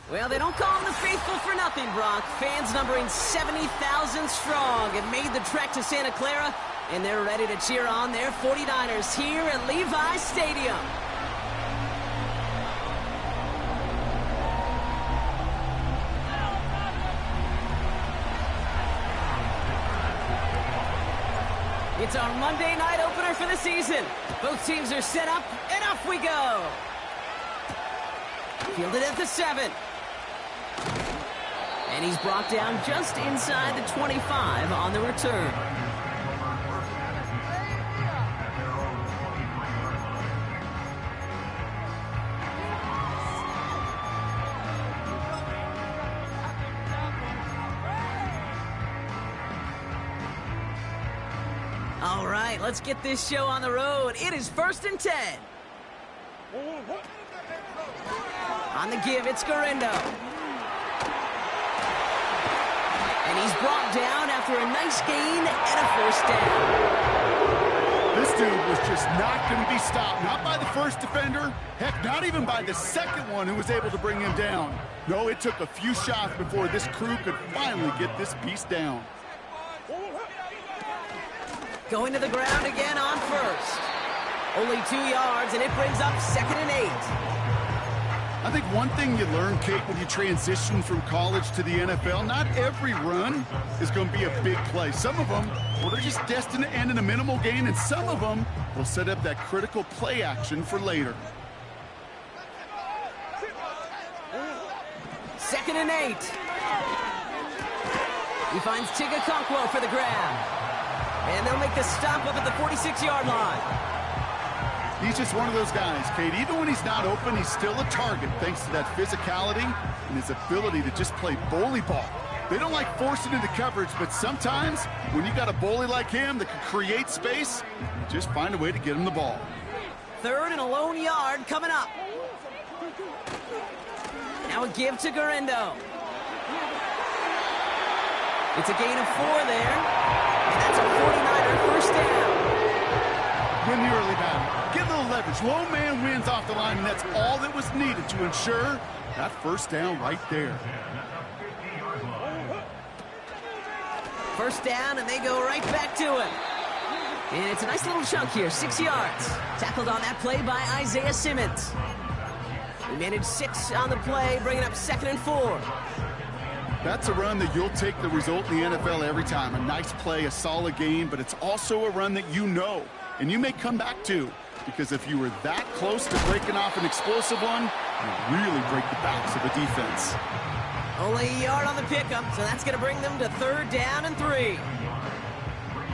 Well, they don't call them the faithful for nothing, Brock. Fans numbering 70,000 strong have made the trek to Santa Clara, and they're ready to cheer on their 49ers here at Levi's Stadium. It's our Monday night opener for the season. Both teams are set up, and off we go. Fielded at the 7. And he's brought down just inside the 25 on the return. All right, let's get this show on the road. It is 1st and 10. On the give, it's Garindo. And he's brought down after a nice gain and a first down. This dude was just not going to be stopped. Not by the first defender. Heck, not even by the second one who was able to bring him down. No, it took a few shots before this crew could finally get this beast down. Going to the ground again on first. Only 2 yards, and it brings up 2nd and 8. I think one thing you learn, Kate, when you transition from college to the NFL, not every run is going to be a big play. Some of them, well, they're just destined to end in a minimal gain, and some of them will set up that critical play action for later. 2nd and 8. He finds Tigakonkwo for the grab. And they'll make the stop up at the 46-yard line. He's just one of those guys, Kate. Even when he's not open, he's still a target thanks to that physicality and his ability to just play bully ball. They don't like forcing into coverage, but sometimes when you got a bully like him that can create space, just find a way to get him the ball. 3rd and a lone yard coming up. Now a give to Garindo. It's a gain of 4 there. And that's a 49er first down. Win the early battle. Get a little leverage. Low man wins off the line, and that's all that was needed to ensure that first down right there. First down, and they go right back to him. And it's a nice little chunk here, 6 yards. Tackled on that play by Isaiah Simmons. We managed 6 on the play, bringing up 2nd and 4. That's a run that you'll take the result in the NFL every time. A nice play, a solid game, but it's also a run that you know, and you may come back to, because if you were that close to breaking off an explosive one, you really break the backs of the defense. Only a yard on the pickup, so that's going to bring them to 3rd down and 3.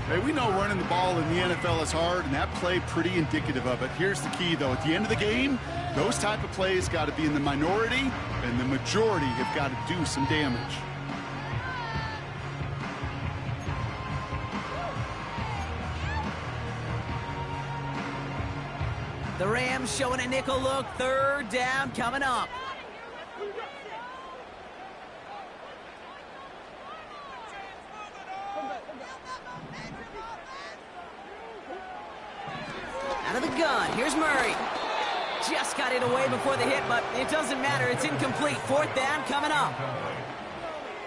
Hey, we know running the ball in the NFL is hard, and that play pretty indicative of it. Here's the key, though. At the end of the game, those type of plays got to be in the minority, and the majority have got to do some damage. The Rams showing a nickel look. 3rd down coming up. Out of the gun, here's Murray. Just got it away before the hit, but it doesn't matter. It's incomplete. 4th down coming up.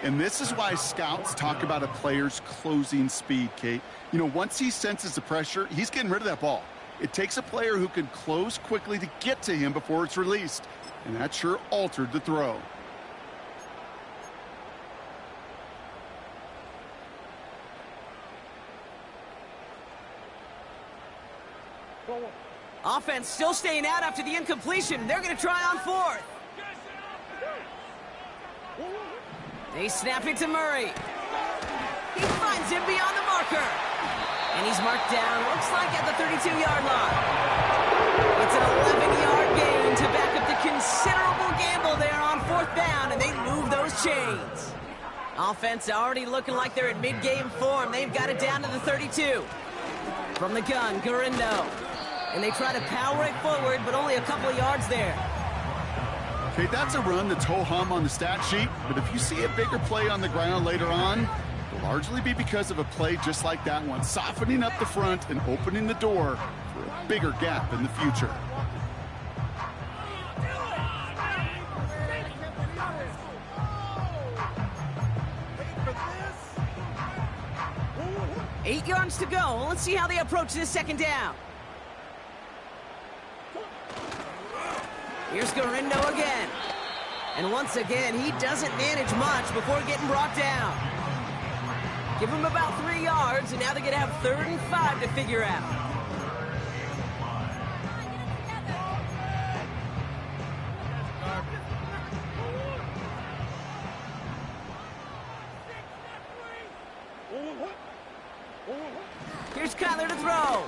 And this is why scouts talk about a player's closing speed, Kate. You know, once he senses the pressure, he's getting rid of that ball. It takes a player who can close quickly to get to him before it's released. And that sure altered the throw. Offense still staying out after the incompletion. They're going to try on 4th. They snap it to Murray. He finds him beyond the marker. And he's marked down, looks like at the 32-yard line. It's an 11-yard gain to back up the considerable gamble there on 4th down, and they move those chains. Offense already looking like they're in mid-game form. They've got it down to the 32. From the gun, Garindo. And they try to power it forward, but only a couple of yards there. Okay, that's a run that's ho-hum on the stat sheet, but if you see a bigger play on the ground later on, it'll largely be because of a play just like that one, softening up the front and opening the door for a bigger gap in the future. yards to go. Let's see how they approach this second down. Here's Garindo again. And once again, he doesn't manage much before getting brought down. Give him about 3 yards, and now they're going to have 3rd and 5 to figure out. Here's Kyler to throw.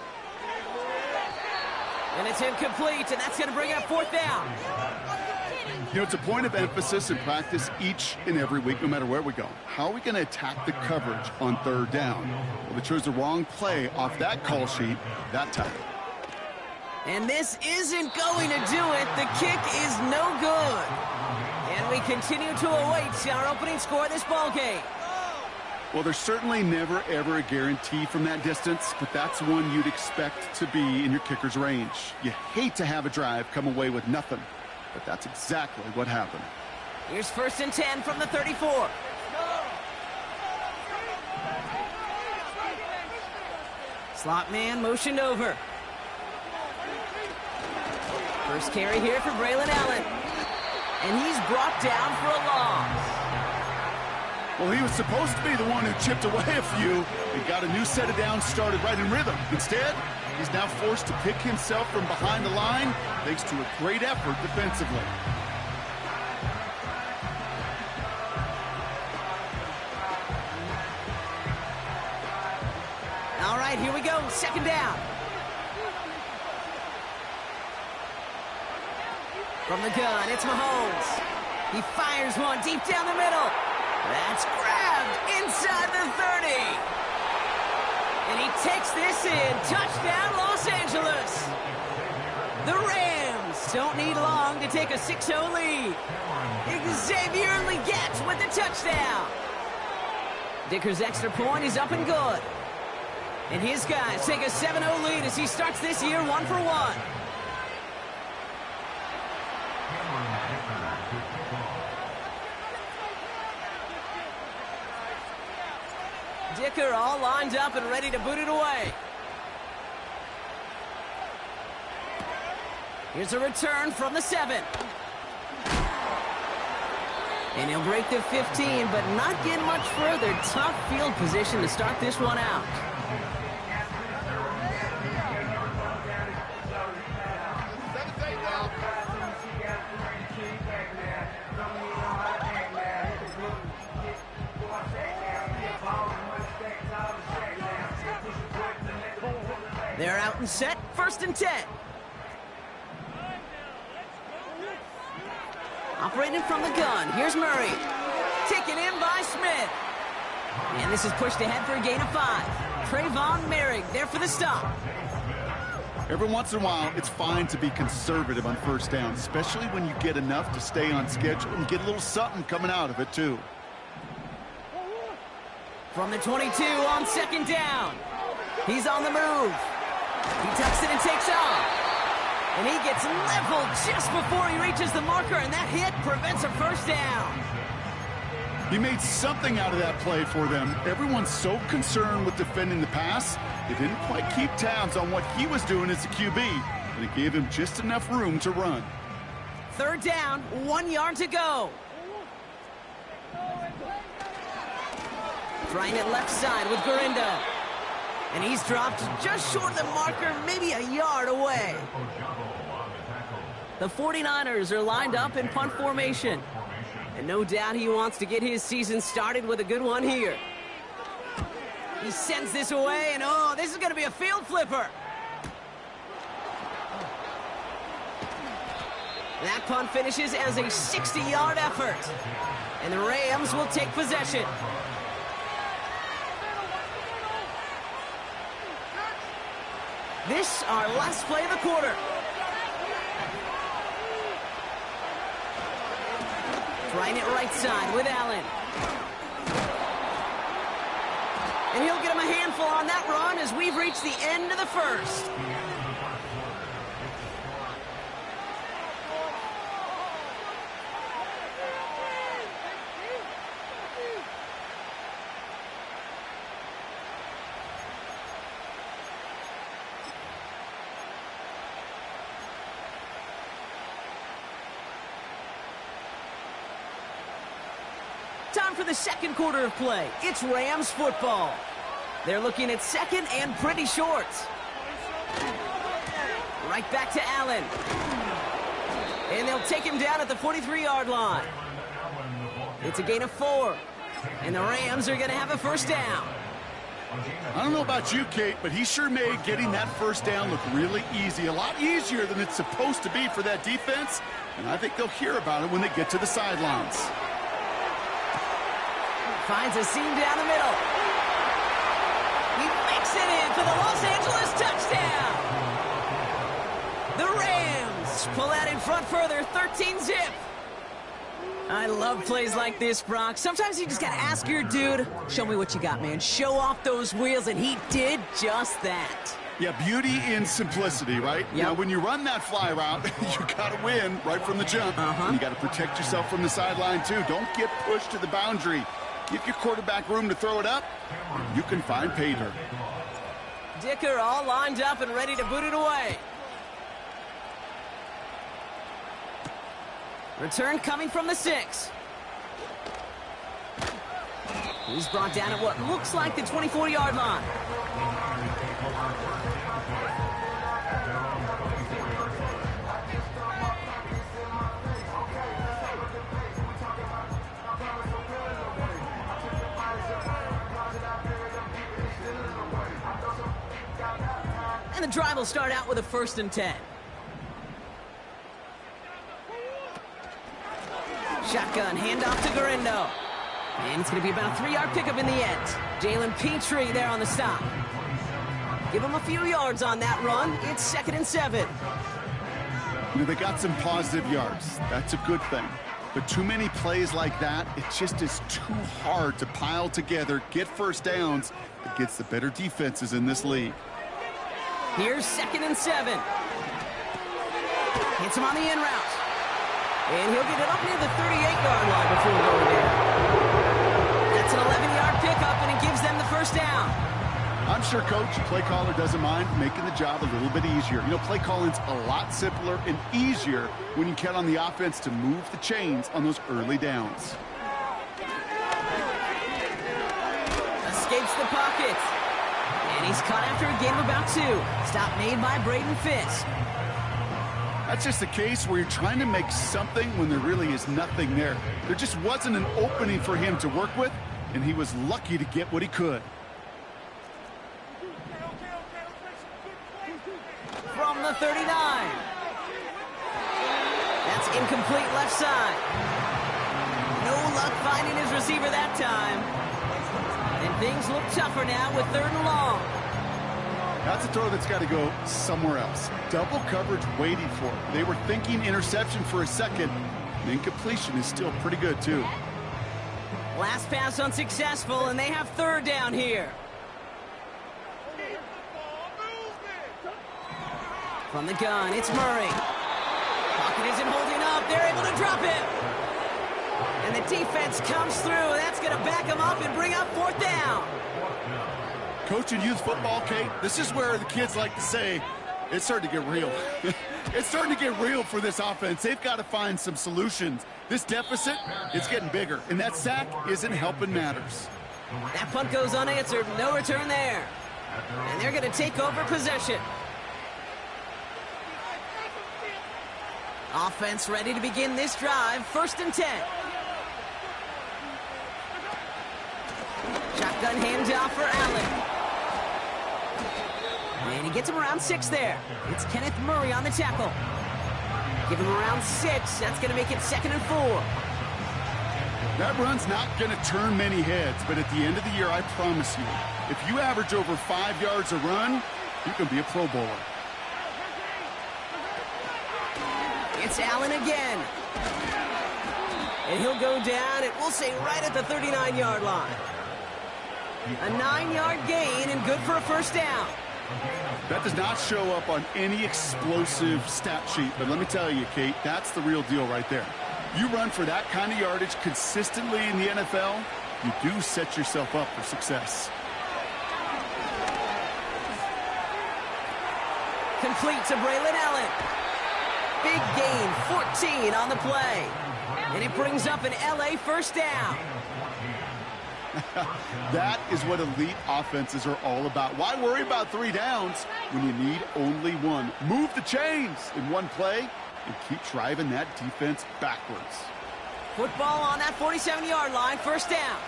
And it's incomplete, and that's going to bring up 4th down. You know, it's a point of emphasis in practice each and every week, no matter where we go. How are we going to attack the coverage on 3rd down? Well, they chose the wrong play off that call sheet that time. And this isn't going to do it. The kick is no good. And we continue to await our opening score of this ball game. Well, there's certainly never, ever a guarantee from that distance, but that's one you'd expect to be in your kicker's range. You hate to have a drive come away with nothing, but that's exactly what happened. Here's 1st and 10 from the 34. Slot man motioned over. First carry here for Braylon Allen. And he's brought down for a loss. Well, he was supposed to be the one who chipped away a few and got a new set of downs started right in rhythm. Instead, he's now forced to pick himself from behind the line thanks to a great effort defensively. All right, here we go. 2nd down. From the gun, it's Mahomes. He fires one deep down the middle. That's grabbed inside the 30. And he takes this in. Touchdown, Los Angeles. The Rams don't need long to take a 6-0 lead. Xavier Legette with the touchdown. Dicker's extra point is up and good. And his guys take a 7-0 lead as he starts this year 1 for 1. Dicker all lined up and ready to boot it away. Here's a return from the 7. And he'll break the 15, but not get much further. Tough field position to start this one out. They're out and set, 1st and 10. Operating from the gun, here's Murray. Taken in by Smith. And this is pushed ahead for a gain of 5. Trayvon Merrick there for the stop. Every once in a while, it's fine to be conservative on 1st down, especially when you get enough to stay on schedule and get a little something coming out of it, too. From the 22 on 2nd down. He's on the move. He tucks it and takes off. And he gets leveled just before he reaches the marker, and that hit prevents a 1st down. He made something out of that play for them. Everyone's so concerned with defending the pass, they didn't quite keep tabs on what he was doing as a QB, and it gave him just enough room to run. 3rd down, 1 yard to go. Trying it left side with Garindo. And he's dropped just short of the marker, maybe a yard away. The 49ers are lined up in punt formation. And no doubt he wants to get his season started with a good one here. He sends this away, and oh, this is going to be a field flipper. That punt finishes as a 60-yard effort. And the Rams will take possession. This, our last play of the quarter. Trying it right side with Allen. And he'll get him a handful on that run as we've reached the end of the 1st. for the second quarter of play. It's Rams football. They're looking at second and pretty short. Right back to Allen. And they'll take him down at the 43-yard line. It's a gain of 4. And the Rams are going to have a first down. I don't know about you, Kate, but he sure made getting that first down look really easy. A lot easier than it's supposed to be for that defense. And I think they'll hear about it when they get to the sidelines. Finds a seam down the middle. He makes it in for the Los Angeles touchdown. The Rams pull out in front further, 13-zip. I love plays like this, Brock. Sometimes you just got to ask your dude, show me what you got, man. Show off those wheels, and he did just that. Yeah, beauty in simplicity, right? Yep. Now, when you run that fly route, you got to win right from the jump. And you got to protect yourself from the sideline, too. Don't get pushed to the boundary. Give your quarterback room to throw it up, and you can find pay dirt. Dicker all lined up and ready to boot it away. Return coming from the 6. He's brought down at what looks like the 24-yard line. And the drive will start out with a 1st and 10. Shotgun, handoff to Garindo. And it's going to be about a 3-yard pickup in the end. Jalen Petrie there on the stop. Give him a few yards on that run. It's 2nd and 7. You know, they got some positive yards. That's a good thing. But too many plays like that, it just is too hard to pile together, get first downs against the better defenses in this league. Here's 2nd and 7. Hits him on the in route. And he'll get it up near the 38-yard line before going down. That's an 11-yard pickup, and it gives them the first down. I'm sure Coach, play caller, doesn't mind making the job a little bit easier. You know, play calling's a lot simpler and easier when you count on the offense to move the chains on those early downs. Escapes the pocket. And he's caught after a gain of about 2. Stop made by Braden Fisk. That's just a case where you're trying to make something when there really is nothing there. There just wasn't an opening for him to work with, and he was lucky to get what he could. From the 39. That's incomplete left side. No luck finding his receiver that time. And things look tougher now with 3rd and long. That's a throw that's got to go somewhere else. Double coverage waiting for it. They were thinking interception for a second. The incompletion is still pretty good, too. Last pass unsuccessful, and they have 3rd down here. From the gun, it's Murray. Pocket isn't holding up. They're able to drop him. And the defense comes through. That's going to back him up and bring up 4th down. Coaching youth football, Kate, this is where the kids like to say, it's starting to get real. It's starting to get real for this offense. They've got to find some solutions. This deficit, it's getting bigger, and that sack isn't helping matters. That punt goes unanswered. No return there. And they're going to take over possession. Offense ready to begin this drive. 1st and 10. Shotgun handoff for Allen. And he gets him around 6 there. It's Kenneth Murray on the tackle. Give him around 6. That's going to make it 2nd and 4. That run's not going to turn many heads, but at the end of the year, I promise you, if you average over 5 yards a run, you can be a Pro Bowler. It's Allen again. And he'll go down, and we'll say right at the 39-yard line. A 9-yard gain and good for a first down. That does not show up on any explosive stat sheet, but let me tell you, Kate, that's the real deal right there. You run for that kind of yardage consistently in the NFL, you do set yourself up for success. Complete to Braylon Allen. Big Big gain, 14 on the play. And it brings up an LA first down. That is what elite offenses are all about. Why worry about 3 downs when you need only 1? Move the chains in one play and keep driving that defense backwards. Football on that 47-yard line, first down.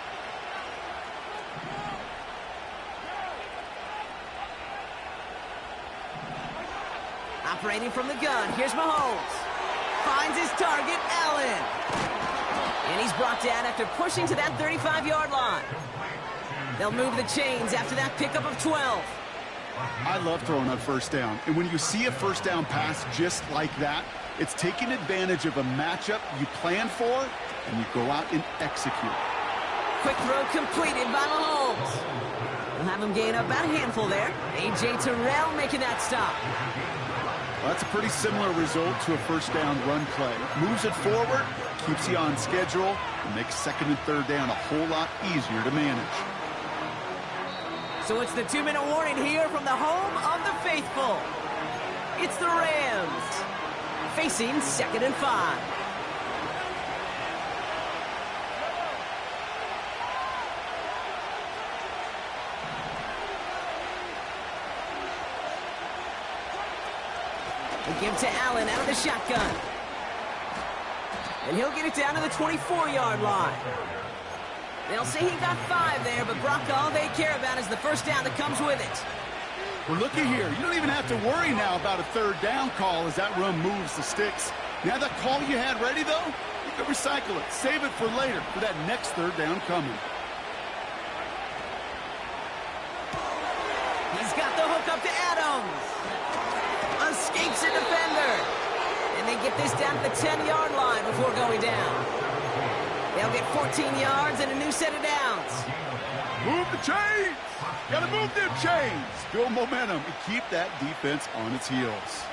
Operating from the gun, here's Mahomes. Finds his target, Allen. And he's brought down after pushing to that 35-yard line. They'll move the chains after that pickup of 12. I love throwing on first down. And when you see a first down pass just like that, it's taking advantage of a matchup you plan for, and you go out and execute. Quick throw completed by Mahomes. We'll have him gain about a handful there. A.J. Terrell making that stop. Well, that's a pretty similar result to a first down run play. Moves it forward, keeps you on schedule, and makes second and third down a whole lot easier to manage. So it's the 2-minute warning here from the home of the faithful. It's the Rams, facing 2nd and 5. They give to Allen out of the shotgun. And he'll get it down to the 24-yard line. They'll say he got 5 there, but Brock, all they care about is the first down that comes with it. Well, looky here. You don't even have to worry now about a third down call as that run moves the sticks. Now that call you had ready, though, you can recycle it. Save it for later for that next third down coming. He's got the hook up to Adams. Escapes a defender. And they get this down to the 10-yard line before going down. They'll get 14 yards and a new set of downs. Move the chains. Got to move them chains. Build momentum and keep that defense on its heels.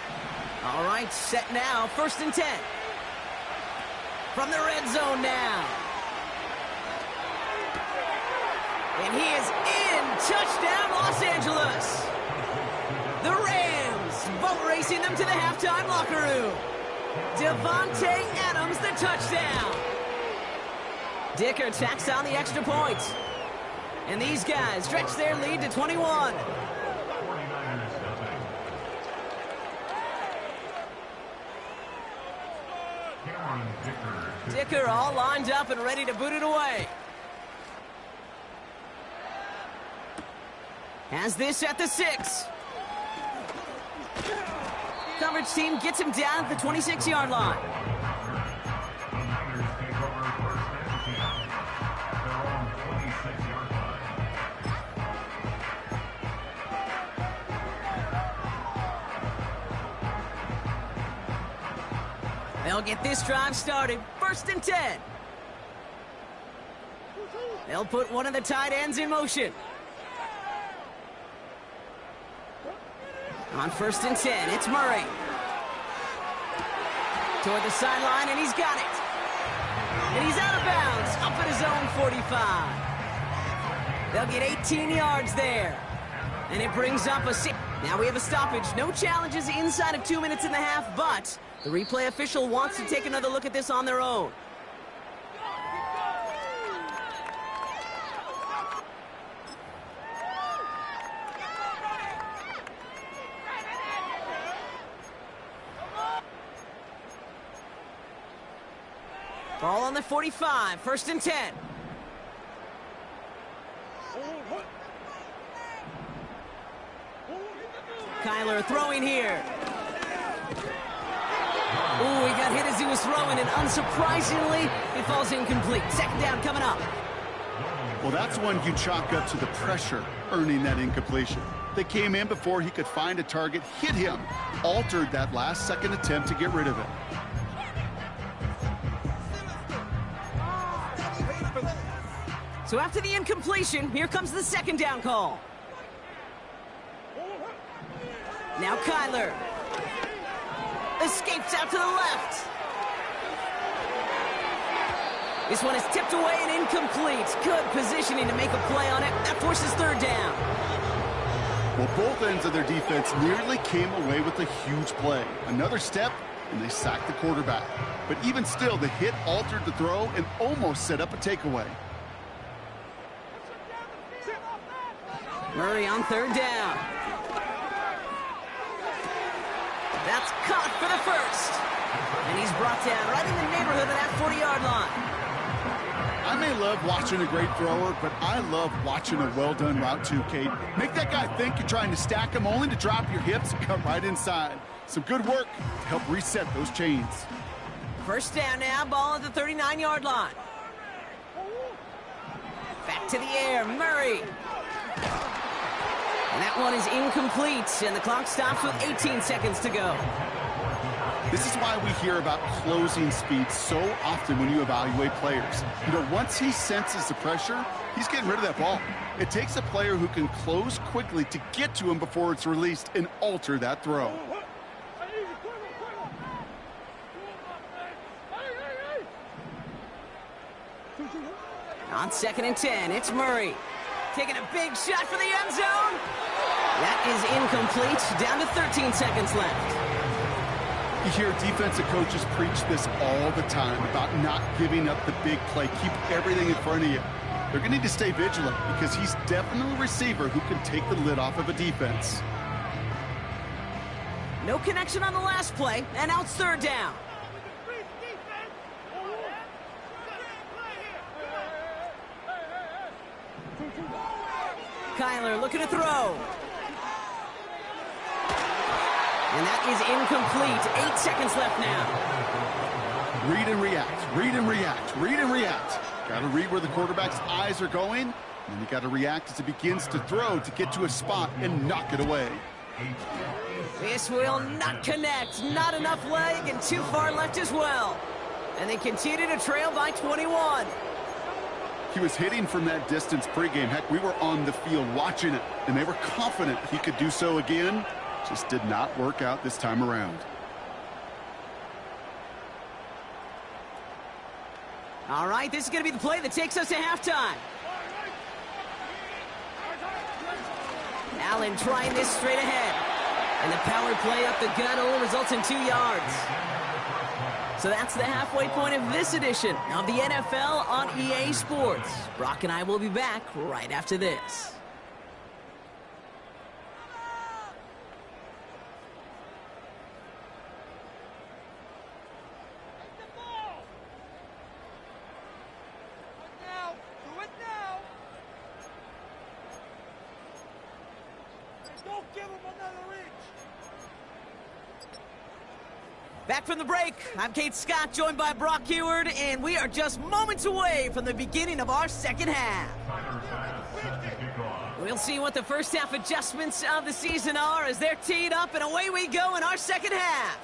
All right, set now. 1st and 10. From the red zone now. And he is in. Touchdown, Los Angeles. The Rams boat racing them to the halftime locker room. Devontae Adams, the touchdown. Dicker tacks on the extra point. And these guys stretch their lead to 21. Dicker all lined up and ready to boot it away. Has this at the 6. Coverage team gets him down at the 26-yard line. They'll get this drive started. 1st and 10. They'll put one of the tight ends in motion. On 1st and 10, it's Murray. Toward the sideline, and he's got it. And he's out of bounds, up at his own 45. They'll get 18 yards there. And it brings up a 6. Now we have a stoppage. No challenges inside of 2 minutes and a half, but the replay official wants to take another look at this on their own. Ball on the 45, 1st and 10. Kyler throwing here. Ooh, he got hit as he was throwing, and unsurprisingly, he falls incomplete. 2nd down coming up. Well, that's one you chalk up to the pressure earning that incompletion. They came in before he could find a target, hit him, altered that last-second attempt to get rid of it. So after the incompletion, here comes the 2nd down call. Now Kyler. Escapes out to the left. This one is tipped away and incomplete. Good positioning to make a play on it. That forces 3rd down. Well, both ends of their defense nearly came away with a huge play. Another step, and they sacked the quarterback. But even still, the hit altered the throw and almost set up a takeaway. Murray on third down. That's caught for the first. And he's brought down right in the neighborhood of that 40-yard line. I may love watching a great thrower, but I love watching a well-done route too, Kate. Make that guy think you're trying to stack him only to drop your hips and cut right inside. Some good work to help reset those chains. First down now, ball at the 39-yard line. Back to the air, Murray. And that one is incomplete, and the clock stops with 18 seconds to go. This is why we hear about closing speed so often when you evaluate players. You know, once he senses the pressure, he's getting rid of that ball. It takes a player who can close quickly to get to him before it's released and alter that throw. On 2nd and 10, it's Murray. Taking a big shot for the end zone. That is incomplete. Down to 13 seconds left. You hear defensive coaches preach this all the time about not giving up the big play. Keep everything in front of you. They're going to need to stay vigilant because he's definitely a receiver who can take the lid off of a defense. No connection on the last play, and now it's third down. Kyler looking to throw. And that is incomplete. 8 seconds left now. Read and react, read and react, read and react. Got to read where the quarterback's eyes are going, and you got to react as he begins to throw to get to a spot and knock it away. This will not connect. Not enough leg and too far left as well. And they continue to trail by 21. He was hitting from that distance pregame. Heck, we were on the field watching it, and they were confident he could do so again. Just did not work out this time around. All right, this is going to be the play that takes us to halftime. Allen trying this straight ahead. And the power play up the gut only results in 2 yards. So that's the halfway point of this edition of the NFL on EA Sports. Brock and I will be back right after this. Back from the break, I'm Kate Scott, joined by Brock Heward, and we are just moments away from the beginning of our second half. We'll see what the first half adjustments of the season are as they're teed up, and away we go in our second half.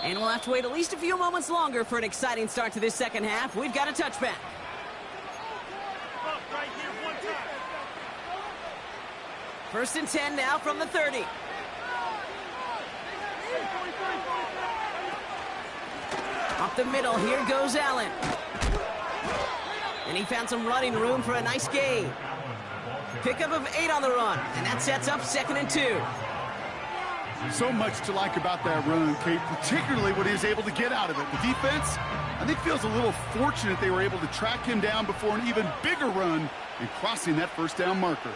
And we'll have to wait at least a few moments longer for an exciting start to this second half. We've got a touchback. First and 10 now from the 30. Up the middle, here goes Allen. And he found some running room for a nice gain. Pickup of 8 on the run, and that sets up 2nd and 2. So much to like about that run, Kate, particularly what he was able to get out of it. The defense, I think, feels a little fortunate they were able to track him down before an even bigger run and crossing that first down marker.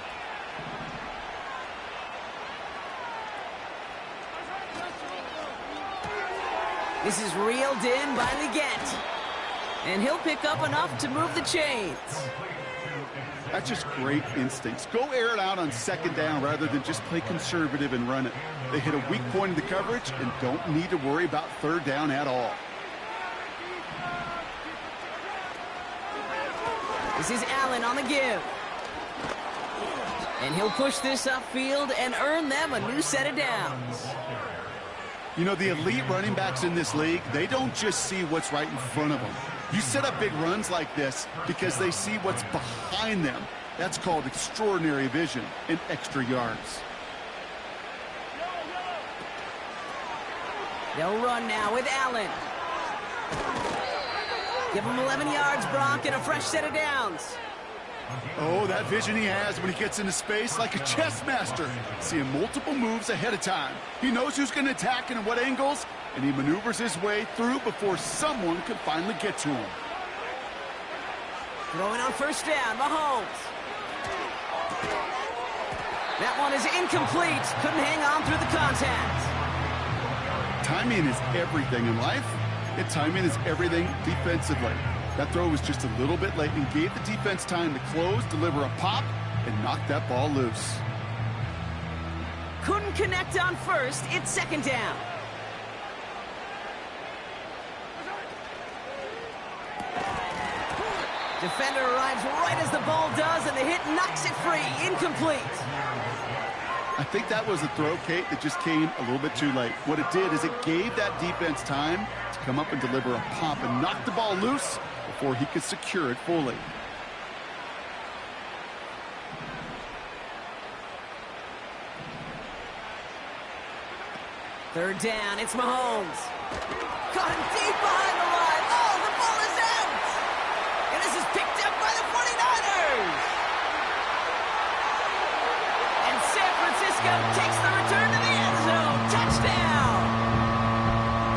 This is reeled in by Leggett. And he'll pick up enough to move the chains. That's just great instincts. Go air it out on 2nd down rather than just play conservative and run it. They hit a weak point in the coverage and don't need to worry about 3rd down at all. This is Allen on the give. And he'll push this upfield and earn them a new set of downs. You know, the elite running backs in this league, they don't just see what's right in front of them. You set up big runs like this because they see what's behind them. That's called extraordinary vision and extra yards. They'll run now with Allen. Give him 11 yards, Brock, and a fresh set of downs. Oh, that vision he has when he gets into space, like a chess master. Seeing multiple moves ahead of time. He knows who's going to attack and at what angles, and he maneuvers his way through before someone can finally get to him. Throwing on first down, Mahomes. That one is incomplete. Couldn't hang on through the contact. Timing is everything in life, and timing is everything defensively. That throw was just a little bit late and gave the defense time to close, deliver a pop, and knock that ball loose. Couldn't connect on first. It's second down. Defender arrives right as the ball does, and the hit knocks it free. Incomplete. I think that was a throw, Kate, that just came a little bit too late. What it did is it gave that defense time to come up and deliver a pop and knock the ball loose before he could secure it fully. Third down, it's Mahomes. Caught him deep behind the line. Oh, the ball is out! And this is picked up by the 49ers! And San Francisco takes the return to the end zone. Touchdown!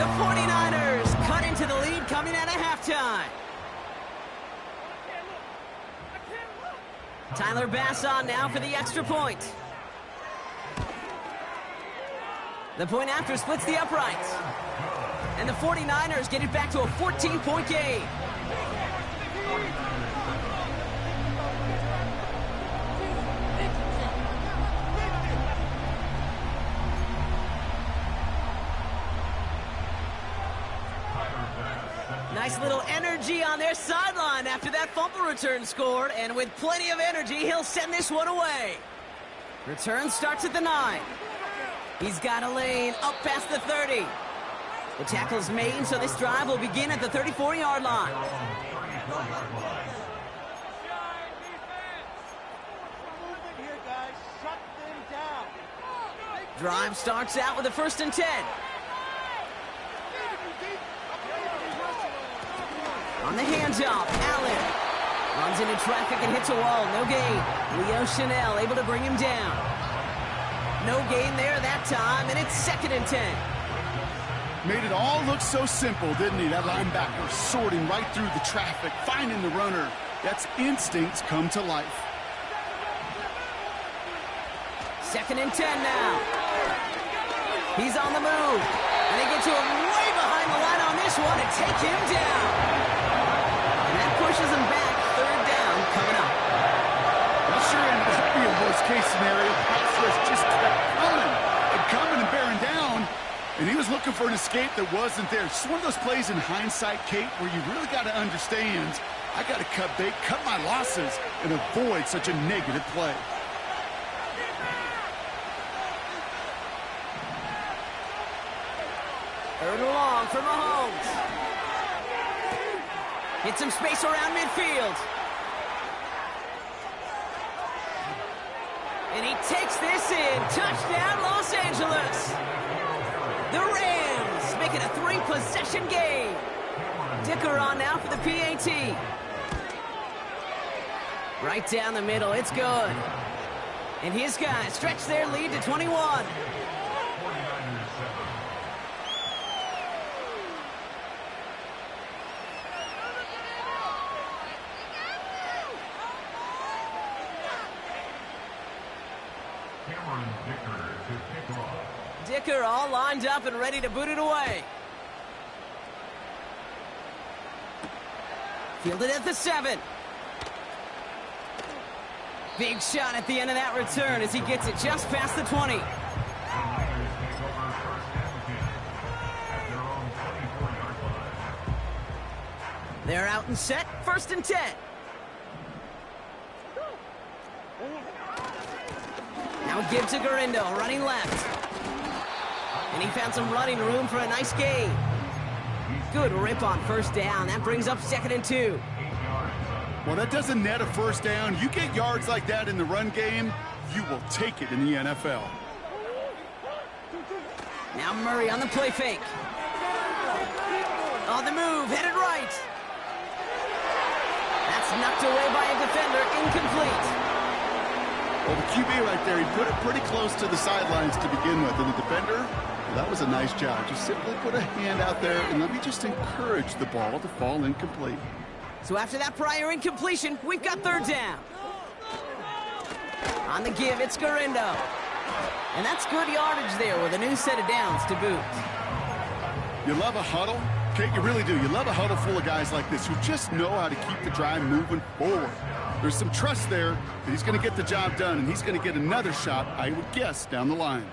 The 49ers cut into the lead coming out of halftime. Tyler Bass on now for the extra point. The point after splits the uprights. And the 49ers get it back to a 14-point game. Nice little energy on their sideline after that fumble return scored. And with plenty of energy, he'll send this one away. Return starts at the 9. He's got a lane up past the 30. The tackle's made, so this drive will begin at the 34-yard line. Drive starts out with a 1st and 10. On the handoff, Allen runs into traffic and hits a wall. No gain. Leo Chanel able to bring him down. No gain there that time, and it's 2nd and 10. Made it all look so simple, didn't he? That linebacker sorting right through the traffic, finding the runner. That's instincts come to life. 2nd and 10 now. He's on the move. And they get to him way behind the line on this one and take him down. And that pushes him back. 3rd down coming up. That sure ended up being a worst-case scenario. Pass rush just kept coming and bearing down, and he was looking for an escape that wasn't there. It's one of those plays in hindsight, Kate, where you really got to understand, I got to cut bait, cut my losses, and avoid such a negative play. Third and long for Mahomes. Get some space around midfield. And he takes this in. Touchdown, Los Angeles. The Rams make it a 3-possession game. Dicker on now for the PAT. Right down the middle. It's good. And his guys stretch their lead to 21. Dicker all lined up and ready to boot it away. Fielded at the 7. Big shot at the end of that return as he gets it just past the 20. They're out and set. 1st and 10. Now give to Garindo, running left. And he found some running room for a nice gain. Good rip on 1st down. That brings up 2nd and 2. Well, that doesn't net a 1st down. You get yards like that in the run game, you will take it in the NFL. Now Murray on the play fake. On the move, headed right. That's knocked away by a defender, incomplete. Well, the QB right there, he put it pretty close to the sidelines to begin with, and the defender Well, that was a nice job. Just simply put a hand out there and let me just encourage the ball to fall incomplete. So after that prior incompletion, we've got third down. On the give, it's Garindo. And that's good yardage there with a new set of downs to boot. You love a huddle? Kate, you really do. You love a huddle full of guys like this who just know how to keep the drive moving forward. There's some trust there that he's going to get the job done, and he's going to get another shot, I would guess, down the line.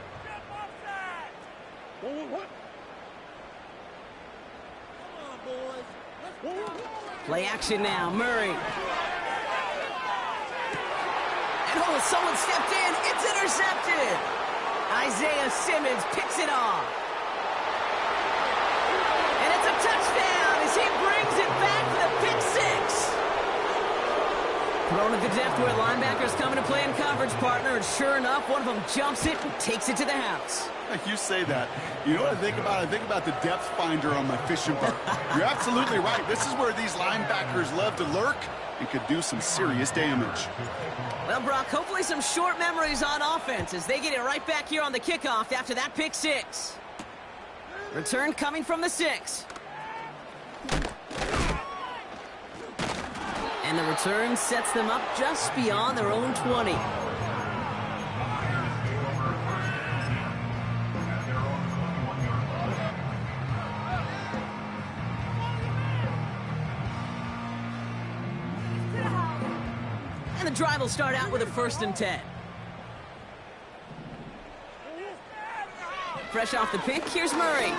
Play action now, Murray. And oh, someone stepped in. It's intercepted. Isaiah Simmons picks it off. And it's a touchdown as he brings it back for the pick six. Thrown at the depth where linebackers coming to play in coverage, partner, and sure enough, one of them jumps it and takes it to the house. You say that. You know what I think about? I think about the depth finder on my fishing boat. You're absolutely right. This is where these linebackers love to lurk and could do some serious damage. Well, Brock, hopefully some short memories on offense as they get it right back here on the kickoff after that pick six. Return coming from the 6. And the return sets them up just beyond their own 20. And the drive will start out with a 1st and 10. Fresh off the pick, here's Murray.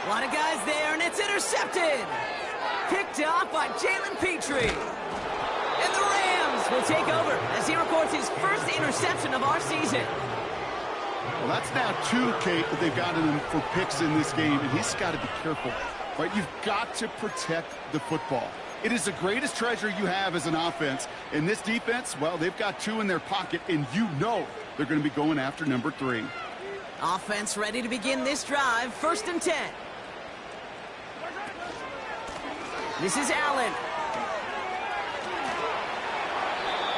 A lot of guys there, and it's intercepted. Picked off by Jalen Petrie. And the Rams will take over as he records his first interception of our season. Well, that's now 2, Kate, that they've gotten him for picks in this game, and he's got to be careful. Right? You've got to protect the football. It is the greatest treasure you have as an offense. And this defense, well, they've got 2 in their pocket, and you know they're going to be going after number 3. Offense ready to begin this drive. 1st and 10. This is Allen.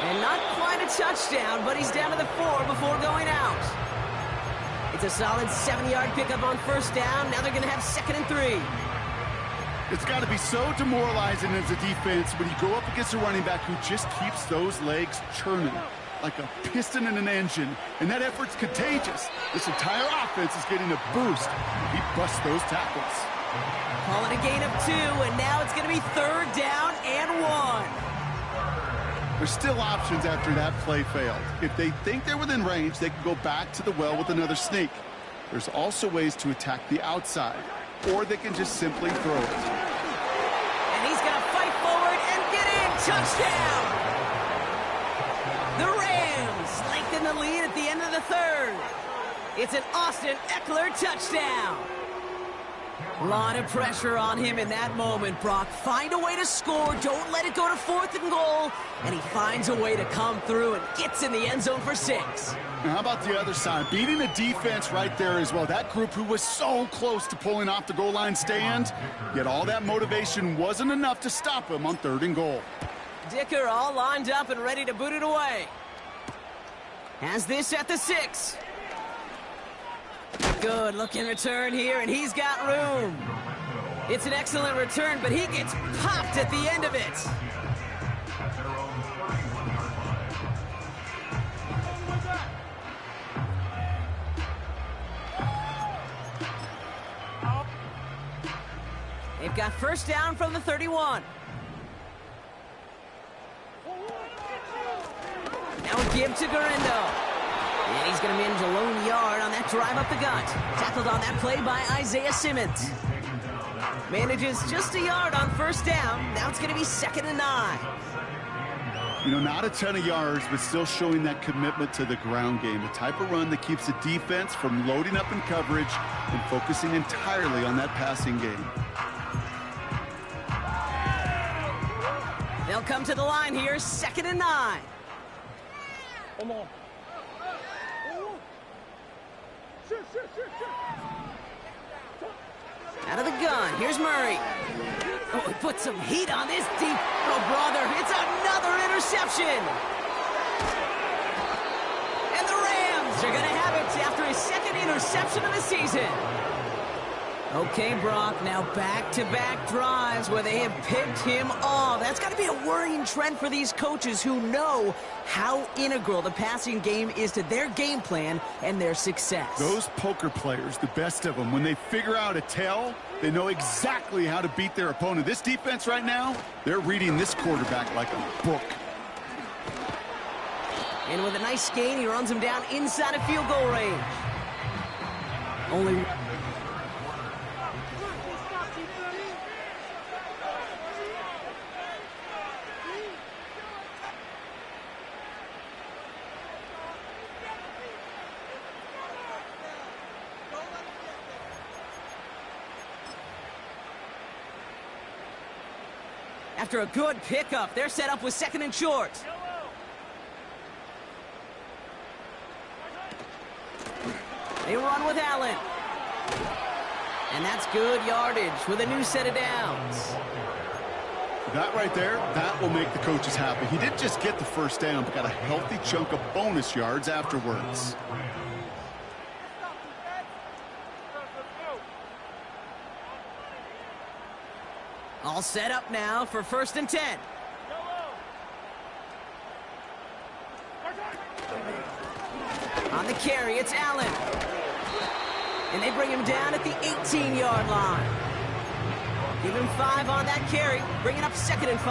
And not quite a touchdown, but he's down to the 4 before going out. It's a solid 7-yard pickup on 1st down. Now they're going to have 2nd and 3. It's got to be so demoralizing as a defense when you go up against a running back who just keeps those legs churning like a piston in an engine. And that effort's contagious. This entire offense is getting a boost. He busts those tackles. Call it a gain of 2, and now it's going to be 3rd down and 1. There's still options after that play failed. If they think they're within range, they can go back to the well with another sneak. There's also ways to attack the outside, or they can just simply throw it. And he's going to fight forward and get in. Touchdown! The Rams lengthen the lead at the end of the 3rd. It's an Austin Eckler touchdown. A lot of pressure on him in that moment, Brock. Find a way to score. Don't let it go to 4th and goal. And he finds a way to come through and gets in the end zone for 6. Now, how about the other side? Beating the defense right there as well. That group who was so close to pulling off the goal line stand, yet all that motivation wasn't enough to stop him on 3rd and goal. Dicker all lined up and ready to boot it away. Has this at the 6. Good looking return here, and he's got room. It's an excellent return, but he gets popped at the end of it. They've got 1st down from the 31. Now a give to Garindo. And he's going to manage a lone yard on that drive up the gut. Tackled on that play by Isaiah Simmons. Manages just a yard on 1st down. Now it's going to be 2nd and 9. You know, not a ton of yards, but still showing that commitment to the ground game. The type of run that keeps the defense from loading up in coverage and focusing entirely on that passing game. They'll come to the line here, 2nd and 9. Come on. Out of the gun, here's Murray. Oh, he put some heat on this deep. Oh, brother, it's another interception. And the Rams are going to have it after his second interception of the season. Okay, Brock, now back-to-back drives where they have picked him off. That's got to be a worrying trend for these coaches who know how integral the passing game is to their game plan and their success. Those poker players, the best of them, when they figure out a tell, they know exactly how to beat their opponent. This defense right now, they're reading this quarterback like a book. And with a nice gain, he runs him down inside of field goal range. Only... After a good pickup, they're set up with second and short. They run with Allen. And that's good yardage with a new set of downs. That right there, that will make the coaches happy. He didn't just get the first down, but got a healthy chunk of bonus yards afterwards. All set up now for 1st and 10. On the carry, it's Allen. And they bring him down at the 18-yard line. Give him 5 on that carry, bringing up 2nd and 5.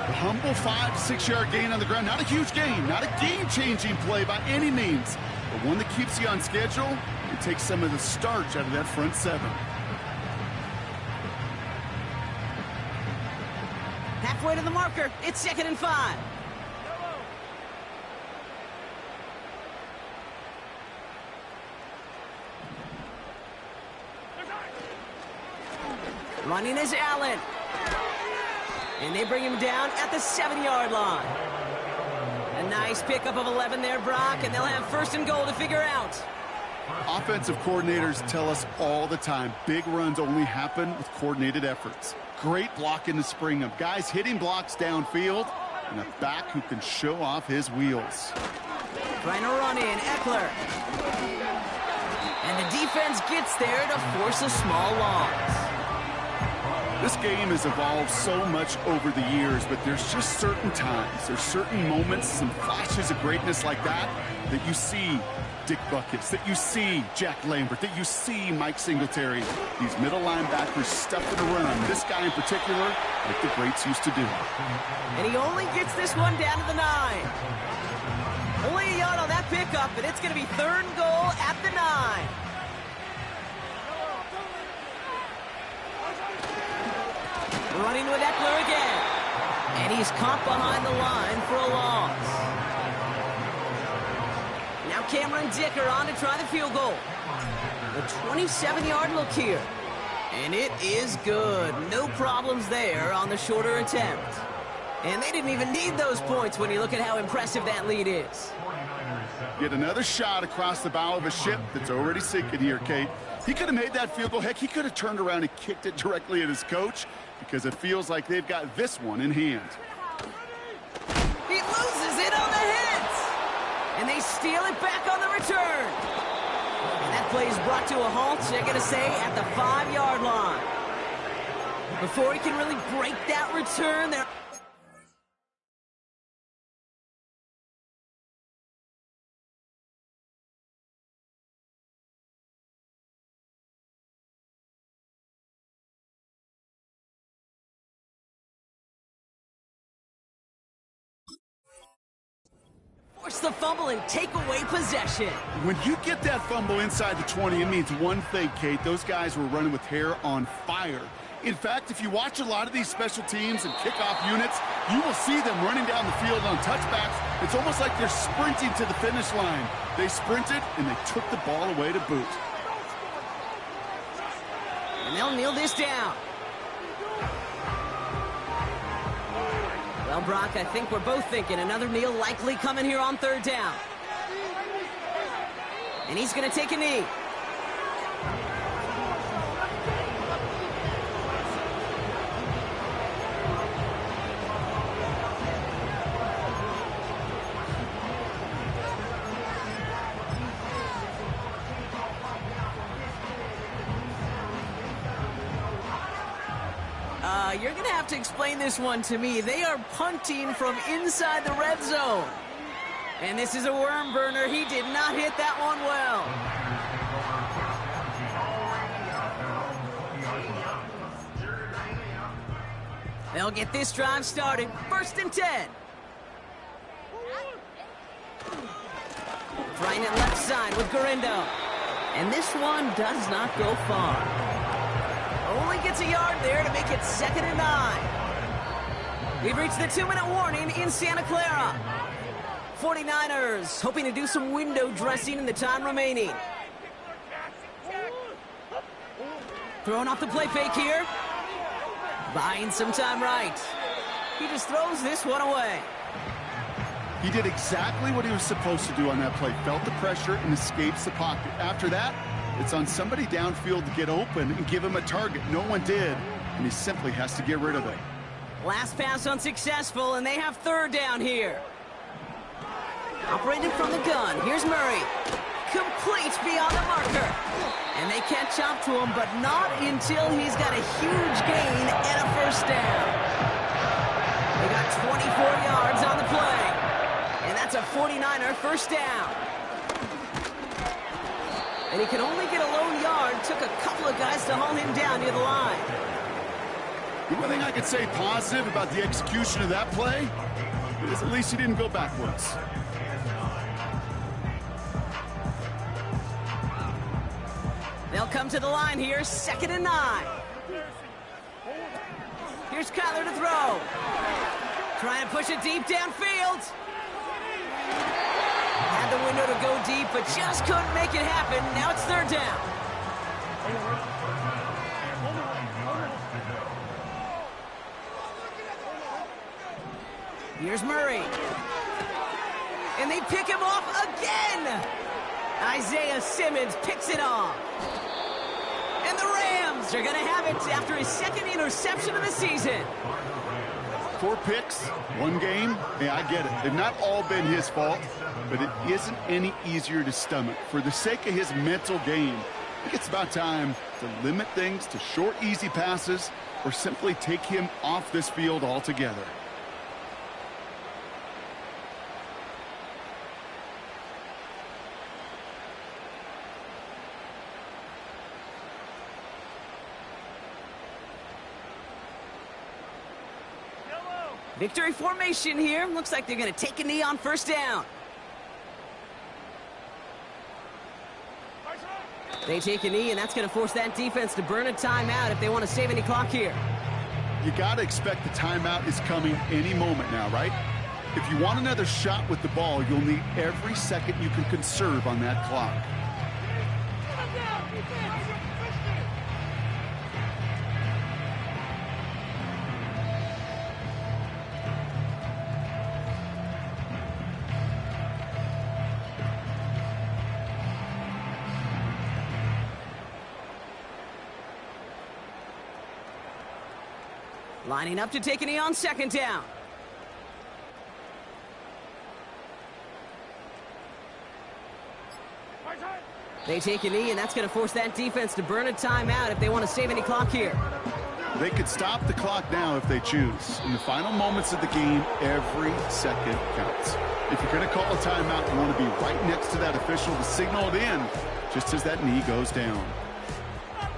A humble 5 to 6 yard gain on the ground. Not a huge gain, not a game-changing play by any means, but one that keeps you on schedule and takes some of the starch out of that front 7. Halfway to the marker, it's 2nd and 5. Running is Allen. And they bring him down at the 7-yard line. A nice pickup of 11 there, Brock, and they'll have 1st and goal to figure out. Offensive coordinators tell us all the time, big runs only happen with coordinated efforts. Great block in the spring of guys hitting blocks downfield and a back who can show off his wheels. Trying to run in, Eckler. And the defense gets there to force a small loss. This game has evolved so much over the years, but there's just certain times, there's certain moments, some flashes of greatness like that you see Dick Buckets, that you see Jack Lambert, that you see Mike Singletary. These middle linebackers stuffing a run. This guy in particular, like the greats used to do. And he only gets this one down to the 9. Only a yard on that pickup, and it's going to be 3rd and goal at the 9. Running with Eckler again. And he's caught behind the line for a loss. Now Cameron Dicker on to try the field goal. A 27-yard look here. And it is good. No problems there on the shorter attempt. And they didn't even need those points when you look at how impressive that lead is. Get another shot across the bow of a ship that's already sinking here, Kate. He could have made that field goal. Heck, he could have turned around and kicked it directly at his coach because it feels like they've got this one in hand. He loses it on the hit. And they steal it back on the return. And that play is brought to a halt, they're going to say, at the 5-yard line. Before he can really break that return, they're... force the fumble and take away possession. When you get that fumble inside the 20, it means one thing, Kate. Those guys were running with hair on fire. In fact, if you watch a lot of these special teams and kickoff units, you will see them running down the field on touchbacks. It's almost like they're sprinting to the finish line. They sprinted, and they took the ball away to boot. And they'll kneel this down. Well, Brock, I think we're both thinking another kneel likely coming here on 3rd down. And he's going to take a knee. You're going to have to explain this one to me. They are punting from inside the red zone. And this is a worm burner. He did not hit that one well. They'll get this drive started. 1st and 10. Trying it left side with Garindo. And this one does not go far. Only gets a yard there to make it 2nd and 9. We've reached the 2-minute warning in Santa Clara. 49ers hoping to do some window dressing in the time remaining. Throwing off the play fake here. Buying some time right. He just throws this one away. He did exactly what he was supposed to do on that play. Felt the pressure and escapes the pocket. After that, it's on somebody downfield to get open and give him a target. No one did, and he simply has to get rid of it. Last pass unsuccessful, and they have 3rd down here. Operating from the gun, here's Murray. Complete beyond the marker. And they catch up to him, but not until he's got a huge gain and a 1st down. They got 24 yards on the play. And that's a 49er 1st down. And he can only get a lone yard. Took a couple of guys to haul him down near the line. The one thing I could say positive about the execution of that play is at least he didn't go backwards. They'll come to the line here, 2nd and 9. Here's Kyler to throw. Trying to push it deep downfield. Had the window to go deep, but just couldn't make it happen. Now it's 3rd down. Here's Murray. And they pick him off again. Isaiah Simmons picks it off. And the Rams are going to have it after his 2nd interception of the season. 4 picks, 1 game. Yeah, I get it. They've not all been his fault, but it isn't any easier to stomach. For the sake of his mental game, I think it's about time to limit things to short, easy passes or simply take him off this field altogether. Victory formation here. Looks like they're going to take a knee on 1st down. They take a knee, and that's going to force that defense to burn a timeout if they want to save any clock here. You got to expect the timeout is coming any moment now, right? If you want another shot with the ball, you'll need every second you can conserve on that clock. Lining up to take a knee on 2nd down. They take a knee, and that's going to force that defense to burn a timeout if they want to save any clock here. They could stop the clock now if they choose. In the final moments of the game, every second counts. If you're going to call a timeout, you want to be right next to that official to signal it in just as that knee goes down.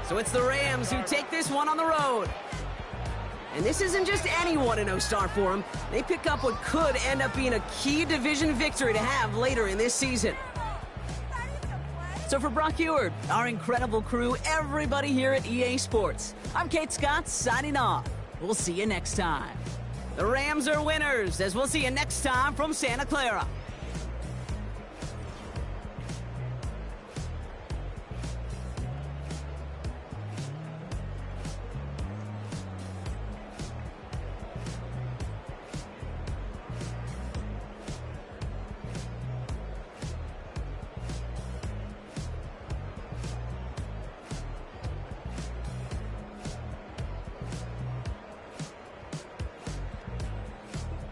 So it's the Rams who take this one on the road. And this isn't just any 1-0 start for them. They pick up what could end up being a key division victory to have later in this season. So for Brock Eward, our incredible crew, everybody here at EA Sports, I'm Kate Scott signing off. We'll see you next time. The Rams are winners, as we'll see you next time from Santa Clara.